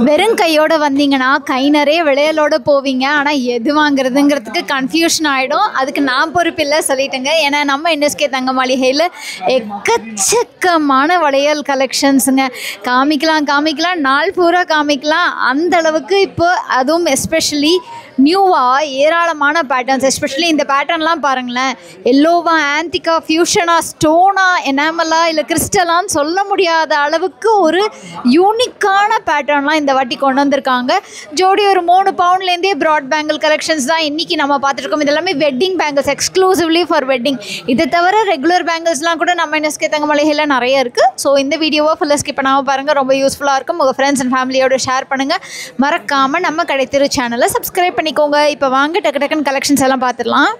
வெறும் கையோட வந்தீங்கன்னா கை நிறைய விளையலோட போவீங்க. ஆனால் எது வாங்குறதுங்கிறதுக்கு கன்ஃபியூஷன் ஆகிடும். அதுக்கு நான் பொறுப்பில்லை சொல்லிட்டேங்க. ஏன்னா நம்ம என்எஸ்கே தங்க மாளிகையில் எக்கச்சக்கமான வளையல் கலெக்ஷன்ஸுங்க. காமிக்கலாம் நாள் பூரா காமிக்கலாம். அந்த அளவுக்கு இப்போ அதுவும் எஸ்பெஷலி நியூவாக ஏராளமான பேட்டர்ன்ஸ், எஸ்பெஷலி இந்த பேட்டர்ன்லாம் பாருங்களேன். எல்லோவா, ஆன்டிக்கா, ஃபியூஷனா, ஸ்டோனா, எனாமலா இல்லை கிறிஸ்டலான்னு சொல்ல முடியாத அளவுக்கு ஒரு யூனிக்கான பேட்டர்ன்லாம் இந்த வாட்டி கொண்டு வந்திருக்காங்க. ஜோடி ஒரு 3 பவுண்ட்லேருந்தே ப்ராட் பேங்கிள் கலெக்ஷன்ஸ் தான் இன்றைக்கி நம்ம பார்த்துருக்கோம். இது எல்லாமே wedding bangles, exclusively for wedding. இதை தவிர ரெகுலர் பேங்கிள்ஸ்லாம் கூட நம்ம என்எஸ்கே தங்க மாளிகையில் நிறைய இருக்குது. ஸோ இந்த வீடியோவை ஃபுல்லாக ஸ்கிப் பண்ணாமல் பாருங்கள், ரொம்ப யூஸ்ஃபுல்லாக இருக்கும். உங்கள் ஃப்ரெண்ட்ஸ் அண்ட் ஃபேமிலியோட ஷேர் பண்ணுங்கள். மறக்காமல் நம்ம கடைத்திரு சேனலை சப்ஸ்கிரைப் பண்ணிக்கோங்க. இப்போ வாங்க டக்குன்னு கலெக்ஷன்ஸ் எல்லாம் பார்த்துடலாம்.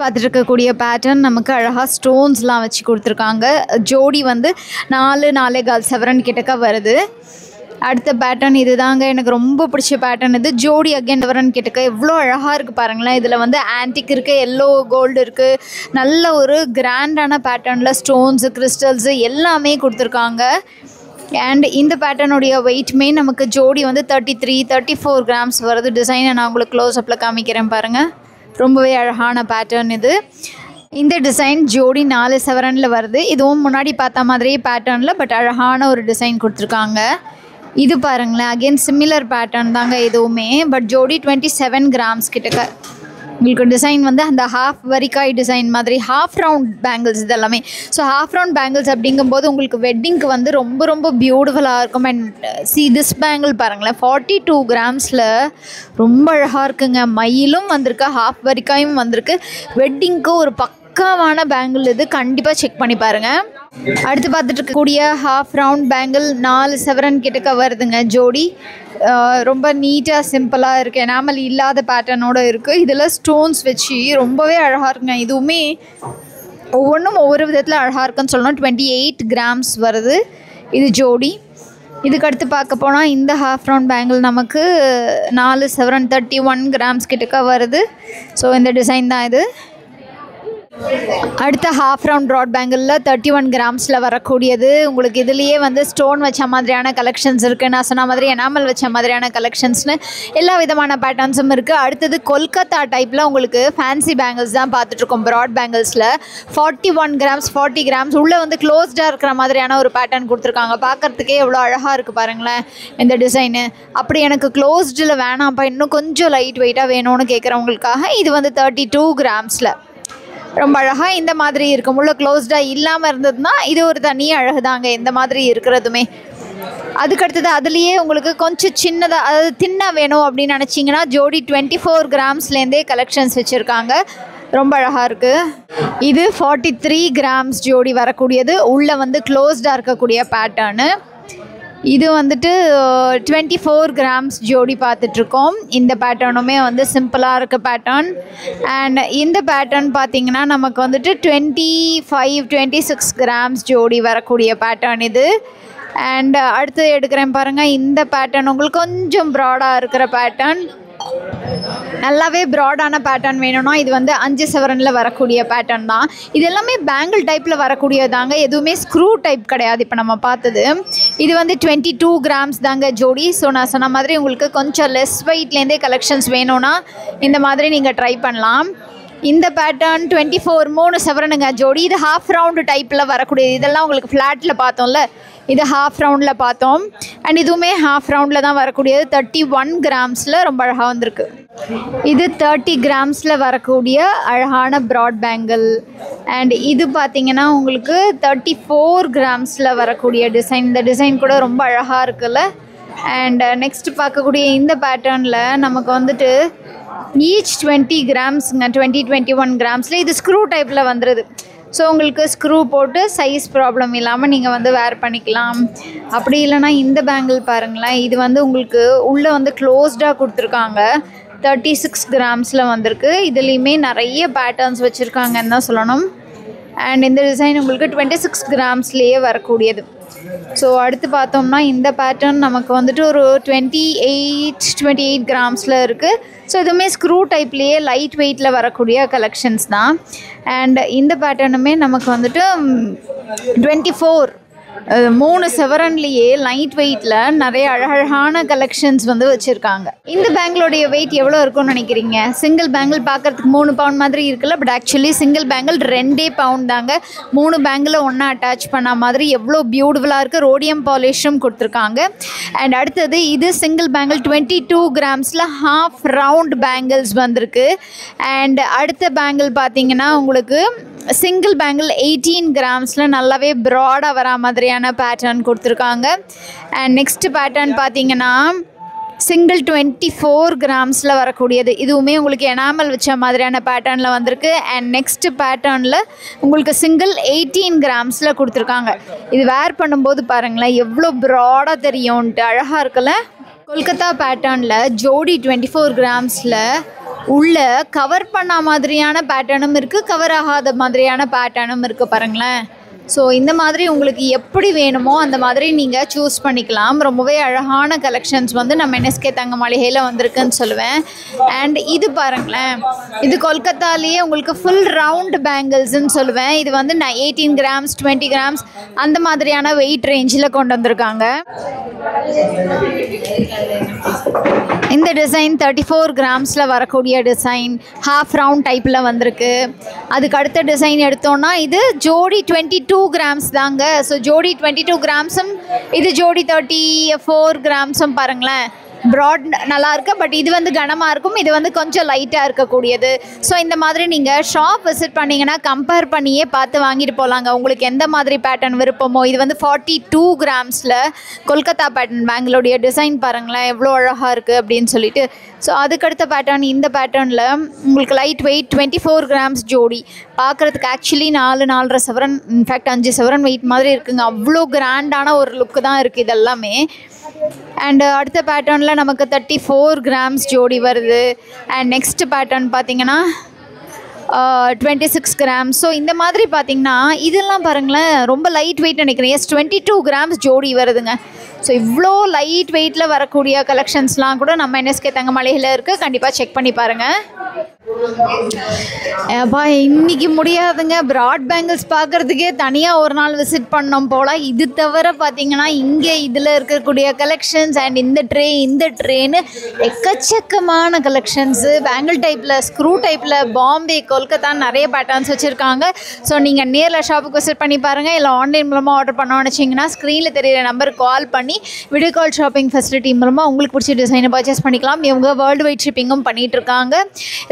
பார்த்துட்டு இருக்கக்கூடிய பேட்டர்ன் நமக்கு அழகாக ஸ்டோன்ஸ்லாம் வச்சு கொடுத்துருக்காங்க. ஜோடி வந்து 4.25 சவரன் கிட்டக்க வருது. அடுத்த பேட்டர்ன் இது தாங்க, எனக்கு ரொம்ப பிடிச்ச பேட்டர்ன் இது. ஜோடி அகேன் சவரன் கிட்டக்க எவ்வளோ அழகாக இருக்குது பாருங்களேன். இதில் வந்து ஆன்டிக் இருக்குது, எல்லோ கோல்டு இருக்குது. நல்ல ஒரு கிராண்டான பேட்டர்னில் ஸ்டோன்ஸு, கிறிஸ்டல்ஸு எல்லாமே கொடுத்துருக்காங்க. அண்ட் இந்த பேட்டர்னுடைய வெயிட்மே நமக்கு ஜோடி வந்து 33-34 கிராம்ஸ் வருது. டிசைனை நான் உங்களுக்கு க்ளோஸ்அப்பில் காமிக்கிறேன் பாருங்கள். ரொம்பவே அழகான பேட்டர்ன் இது. இந்த டிசைன் ஜோடி 4 சவரனில் வருது. இதுவும் முன்னாடி பார்த்த மாதிரியே பேட்டர்னில், பட் அழகான ஒரு டிசைன் கொடுத்துருக்காங்க. இது பாருங்களேன், அகெயின் சிமிலர் பேட்டர்ன் தாங்க இதுவுமே, பட் ஜோடி 27 கிராம்ஸ் கிட்டக்க. உங்களுக்கு டிசைன் வந்து அந்த ஹாஃப் வரிக்காய் டிசைன் மாதிரி ஹாஃப் ரவுண்ட் பேங்கிள்ஸ் இதெல்லாமே. ஸோ ஹாஃப் ரவுண்ட் பேங்கிள்ஸ் அப்படிங்கும்போது உங்களுக்கு வெட்டிங்க்கு வந்து ரொம்ப ரொம்ப பியூட்டிஃபுல்லாக இருக்கும். அண்ட் திஸ் பேங்கிள் பாருங்களேன், 42 கிராம்ஸில் ரொம்ப அழகாக இருக்குங்க. மயிலும் வந்திருக்கு, ஹாஃப் வரிக்காயும் வந்திருக்கு. வெட்டிங்க்கு ஒரு பக்காவான பேங்கிள் இது, கண்டிப்பாக செக் பண்ணி பாருங்கள். அடுத்து பார்த்துட்டு இருக்கக்கூடிய ஹாஃப் ரவுண்ட் பேங்கிள் 4 சவரன் கிட்டக்க வருதுங்க ஜோடி. ரொம்ப நீட்டாக சிம்பிளாக இருக்குது, எனாமல் இல்லாத பேட்டர்னோடு இருக்குது. இதில் ஸ்டோன்ஸ் வச்சு ரொம்பவே அழகாக இருக்குங்க. இதுவுமே ஒவ்வொன்றும் ஒவ்வொரு விதத்தில் அழகாக இருக்குன்னு சொல்லணும். 28 கிராம்ஸ் வருது இது ஜோடி. இதுக்கு அடுத்து பார்க்க போனால் இந்த ஹாஃப் ரவுண்ட் பேங்கிள் நமக்கு 4 சவரன் 31 கிராம்ஸ் கிட்டக்க வருது. ஸோ இந்த டிசைன் தான் இது. அடுத்த ஹாஃப் ரவுண்ட் ப்ராட் பேங்கிளில் 31 கிராம்ஸில் வரக்கூடியது. உங்களுக்கு இதுலேயே வந்து ஸ்டோன் வச்ச மாதிரியான கலெக்ஷன்ஸ் இருக்குது. நான் சொன்ன மாதிரி எனாமல் வச்ச மாதிரியான கலெக்ஷன்ஸ்னு எல்லா விதமான பேட்டர்ன்ஸும் இருக்குது. அடுத்தது கொல்கத்தா டைப்பில் உங்களுக்கு ஃபேன்சி பேங்கிள்ஸ் தான் பார்த்துட்ருக்கோம். ப்ராட் பேங்கிள்ஸில் 41 கிராம்ஸ் 40 கிராம்ஸ் உள்ளே வந்து க்ளோஸ்டாக இருக்கிற மாதிரியான ஒரு பேட்டர்ன் கொடுத்துருக்காங்க. பார்க்குறதுக்கே எவ்வளோ அழகாக இருக்குது பாருங்களேன் இந்த டிசைனு. அப்படி எனக்கு க்ளோஸ்டில் வேணாம்ப்பா, இன்னும் கொஞ்சம் லைட் வெயிட்டாக வேணும்னு கேட்குறவங்களுக்காக இது வந்து 32 கிராம்ஸில் ரொம்ப அழகாக இந்த மாதிரி இருக்கும். உள்ள க்ளோஸ்டாக இல்லாமல் இருந்ததுன்னா இது ஒரு தனி அழகு தாங்க இந்த மாதிரி இருக்கிறதுமே. அதுக்கடுத்தது அதுலேயே உங்களுக்கு கொஞ்சம் சின்னதாக, அதாவது தின்னாக வேணும் அப்படின்னு நினச்சிங்கன்னா ஜோடி 24 கிராம்ஸ்லேருந்தே கலெக்ஷன்ஸ் வச்சுருக்காங்க. ரொம்ப அழகாக இருக்குது. இது 43 கிராம்ஸ் ஜோடி வரக்கூடியது. உள்ளே வந்து க்ளோஸ்டாக இருக்கக்கூடிய பேட்டர்னு. இது வந்துட்டு 24 கிராம்ஸ் ஜோடி பார்த்துட்ருக்கோம். இந்த பேட்டர்னுமே வந்து சிம்பிளாக இருக்க பேட்டர்ன். அண்ட் இந்த பேட்டர்ன் பார்த்திங்கன்னா நமக்கு வந்துட்டு 25-26 கிராம்ஸ் ஜோடி வரக்கூடிய பேட்டர்ன் இது. அண்ட் அடுத்து எடுக்கிறேன் பாருங்கள், இந்த பேட்டர்ன் உங்களுக்கு கொஞ்சம் ப்ராடாக இருக்கிற பேட்டர்ன். நல்லாவே ப்ராடான பேட்டர்ன் வேணும்னா இது வந்து 5 சவரனில் வரக்கூடிய பேட்டர்ன் தான். இது எல்லாமே பேங்கிள் டைப்பில் வரக்கூடியதாங்க, எதுவுமே ஸ்க்ரூ டைப் கிடையாது. இப்போ நம்ம பார்த்தது இது வந்து 22 கிராம்ஸ் தாங்க ஜோடி. ஸோ நான் சொன்ன மாதிரி உங்களுக்கு கொஞ்சம் லெஸ் வெயிட்லேருந்தே கலெக்ஷன்ஸ் வேணும்னா இந்த மாதிரி நீங்கள் ட்ரை பண்ணலாம். இந்த பேட்டர்ன் 24 3 சவரனுங்க ஜோடி. இது ஹாஃப் ரவுண்டு டைப்பில் வரக்கூடியது. இதெல்லாம் உங்களுக்கு ஃப்ளாட்டில் பார்த்தோம்ல, இது ஹாஃப் ரவுண்டில் பார்த்தோம். அண்ட் இதுவுமே ஹாஃப் ரவுண்டில் தான் வரக்கூடியது. 31 கிராம்ஸில் ரொம்ப அழகாக வந்திருக்கு. இது 30 கிராம்ஸில் வரக்கூடிய அழகான ப்ராட் பேங்கிள். அண்ட் இது பார்த்திங்கன்னா உங்களுக்கு 34 கிராம்ஸில் வரக்கூடிய டிசைன். இந்த டிசைன் கூட ரொம்ப அழகாக இருக்குல்ல. அண்ட் நெக்ஸ்ட் பார்க்கக்கூடிய இந்த பேட்டர்னில் நமக்கு வந்துட்டு ஈச் 20 கிராம்ஸுங்க, 20-21 கிராம்ஸில் இது ஸ்க்ரூ டைப்பில் வந்துடுது. ஸோ உங்களுக்கு ஸ்க்ரூ போட்டு சைஸ் ப்ராப்ளம் இல்லாமல் நீங்கள் வந்து வேர் பண்ணிக்கலாம். அப்படி இல்லைனா இந்த பேங்கிள் பாருங்களேன், இது வந்து உங்களுக்கு உள்ளே வந்து க்ளோஸ்டாக கொடுத்துருக்காங்க. 36 கிராம்ஸில் வந்திருக்கு. இதுலேயுமே நிறைய பேட்டர்ன்ஸ் வச்சுருக்காங்கன்னு தான் சொல்லணும். அண்ட் இந்த டிசைன் உங்களுக்கு 26 கிராம்ஸ்லேயே வரக்கூடியது. ஸோ அடுத்து பார்த்தோம்னா இந்த பேட்டர்ன் நமக்கு வந்துட்டு ஒரு 28 கிராம்ஸில் இருக்குது. ஸோ இதுவுமே ஸ்க்ரூ டைப்லேயே லைட் வெயிட்டில் வரக்கூடிய கலெக்ஷன்ஸ் தான். அண்ட் இந்த பேட்டர்னுமே நமக்கு வந்துட்டு 24 3 செவரன்லேயே லைட் வெயிட்டில் நிறைய அழகழகான கலெக்ஷன்ஸ் வந்து வச்சுருக்காங்க. இந்த பேங்கிளோடைய வெயிட் எவ்வளோ இருக்கும்னு நினைக்கிறீங்க? சிங்கிள் பேங்கிள் பார்க்குறதுக்கு 3 பவுண்ட் மாதிரி இருக்குல்ல, but actually single bangle 2 pound தாங்க. 3 பேங்கில் ஒன்றா அட்டாச் பண்ண மாதிரி எவ்வளோ பியூட்டிஃபுல்லாக இருக்குது. ரோடியம் பாலிஷும் கொடுத்துருக்காங்க. அண்ட் அடுத்தது இது சிங்கிள் பேங்கிள் 22 கிராம்ஸில் ஹாஃப் ரவுண்ட் பேங்கிள்ஸ் வந்திருக்கு. அண்ட் அடுத்த பேங்கிள் பார்த்தீங்கன்னா உங்களுக்கு சிங்கிள் பேங்கிள் 18 கிராம்ஸில் நல்லாவே ப்ராடாக வரா மாதிரியான பேட்டர்ன் கொடுத்துருக்காங்க. அண்ட் நெக்ஸ்ட் பேட்டர்ன் பார்த்தீங்கன்னா சிங்கிள் 24 கிராம்ஸில் வரக்கூடியது. இதுவுமே உங்களுக்கு எனாமல் வச்ச மாதிரியான பேட்டர்னில் வந்திருக்கு. அண்ட் நெக்ஸ்ட் பேட்டர்னில் உங்களுக்கு சிங்கிள் 18 கிராம்ஸில் கொடுத்துருக்காங்க. இது வேர் பண்ணும்போது பாருங்களேன் எவ்வளோ ப்ராடாக தெரியும்ன்ட்டு, அழகாக இருக்குல்ல. கொல்கத்தா பேட்டர்னில் ஜோடி 24 கிராம்ஸில் உள்ள கவர் பண்ண மாதிரியான பேட்டர்னும் இருக்குது, கவர் ஆகாத மாதிரியான பேட்டர்னும் இருக்குது பாருங்களேன். ஸோ இந்த மாதிரி உங்களுக்கு எப்படி வேணுமோ அந்த மாதிரி நீங்கள் சூஸ் பண்ணிக்கலாம். ரொம்பவே அழகான கலெக்ஷன்ஸ் வந்து நம்ம NSK தங்க மாளிகையில் வந்திருக்குன்னு சொல்லுவேன். அண்ட் இது பாருங்களேன், இது கொல்கத்தாலேயே உங்களுக்கு ஃபுல் ரவுண்ட் பேங்கிள்ஸ்ன்னு சொல்லுவேன். இது வந்து 18 கிராம்ஸ் 20 கிராம்ஸ் அந்த மாதிரியான வெயிட் ரேஞ்சில் கொண்டு வந்திருக்காங்க. இந்த டிசைன் 34 கிராம்ஸில் வரக்கூடிய டிசைன், ஹாஃப் ரவுண்ட் டைப்பில் வந்திருக்கு. அதுக்கு அடுத்த டிசைன் எடுத்தோன்னா இது ஜோடி 22 கிராம்ஸ் தாங்க. ஸோ ஜோடி 22 கிராம்ஸும் இது ஜோடி 34 கிராம்ஸும் பாருங்களேன் ப்ராட் நல்லா இருக்கு. பட் இது வந்து கனமாக இருக்கும், இது வந்து கொஞ்சம் லைட்டாக இருக்கக்கூடியது. ஸோ இந்த மாதிரி நீங்கள் ஷாப் விசிட் பண்ணிங்கன்னா கம்பேர் பண்ணியே பார்த்து வாங்கிட்டு போகலாங்க. உங்களுக்கு எந்த மாதிரி பேட்டர்ன் விருப்பமோ. இது வந்து 42 கிராம்ஸில் கொல்கத்தா பேட்டர்ன் பேங்கிளோடைய டிசைன் பாருங்களேன் எவ்வளோ அழகாக இருக்குது அப்படின்னு சொல்லிட்டு. ஸோ அதுக்கடுத்த பேட்டர்ன் இந்த பேட்டர்னில் உங்களுக்கு லைட் வெயிட் 24 கிராம்ஸ் ஜோடி. பார்க்குறதுக்கு actually 4.5 sovereign, in fact 5 sovereign weight மாதிரி இருக்குங்க. அவ்வளோ கிராண்டான ஒரு லுக்கு தான் இருக்குது இதெல்லாமே. அண்ட் அடுத்த பேட்டர்னில் நமக்கு 34 கிராம்ஸ் ஜோடி வருது. அண்ட் நெக்ஸ்ட் பேட்டர்ன் பார்த்திங்கன்னா 26 கிராம்ஸ். ஸோ இந்த மாதிரி பார்த்திங்கன்னா இதெல்லாம் பாருங்களேன் ரொம்ப லைட் வெயிட் நினைக்கிறேன். எஸ் 22 கிராம்ஸ் ஜோடி வருதுங்க. ஸோ இவ்வளோ லைட் வெயிட்டில் வரக்கூடிய கலெக்ஷன்ஸ்லாம் கூட நம்ம NSK தங்க மாளிகையில் இருக்குது. கண்டிப்பாக செக் பண்ணி பாருங்கள். அப்பா இன்றைக்கி முடியாதுங்க, ப்ராட் பேங்கிள்ஸ் பார்க்குறதுக்கே தனியாக ஒரு நாள் விசிட் பண்ணோம் போல். இது தவிர பார்த்திங்கன்னா இங்கே இதில் இருக்கக்கூடிய கலெக்ஷன்ஸ் அண்ட் இந்த ட்ரேன்னு எக்கச்சக்கமான கலெக்ஷன்ஸு பேங்கிள் டைப்பில், ஸ்க்ரூ டைப்பில், பாம்பே, கொல்கத்தா நிறைய பேட்டர்ன்ஸ் வச்சுருக்காங்க. ஸோ நீங்கள் நேரில் ஷாப்புக்கு விசிட் பண்ணி பாருங்கள். இல்லை ஆன்லைன் மூலமாக ஆர்டர் பண்ணோன்னு வச்சிங்கன்னா ஸ்க்ரீனில் தெரியிற நம்பருக்கு கால் பண்ணி வீடியோ கால் ஷாப்பிங் ஃபெசிலிட்டி மூலமாக உங்களுக்கு பிடிச்ச டிசைனை பர்ச்சேஸ் பண்ணிக்கலாம். இவங்க வேர்ல்டு வைட் ஷிப்பிங்கும் பண்ணிகிட்ருக்காங்க.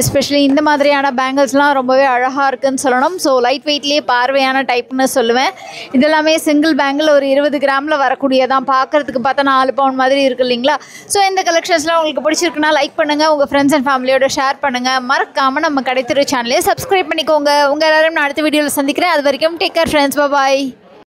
எஸ்பெஷலி இந்த மாதிரியான பேங்கிள்ஸ்லாம் ரொம்பவே அழகாக இருக்குதுன்னு சொல்லணும். ஸோ லைட் வெயிட்லேயே பார்வையான டைப்னு சொல்லுவேன். இதெல்லாமே சிங்கிள் பேங்கிள் ஒரு 20 கிராமில் வரக்கூடியதான். பார்க்குறதுக்கு பார்த்தா 4 பவுண்ட் மாதிரி இருக்குது இல்லைங்களா. ஸோ இந்த கலெக்ஷன்ஸ்லாம் உங்களுக்கு பிடிச்சிருக்குன்னா லைக் பண்ணுங்கள், உங்கள் ஃப்ரெண்ட்ஸ் அண்ட் ஃபேமிலியோட ஷேர் பண்ணுங்கள். மறக்காமல் நம்ம கடைத்தெரு சேனலே சப்ஸ்கிரைப் பண்ணிக்கோங்க. உங்கள் எல்லாரும் நான் அடுத்த வீடியோவில் சந்திக்கிறேன். அது வரைக்கும் டேக் கேர் ஃப்ரெண்ட்ஸ், பாய்.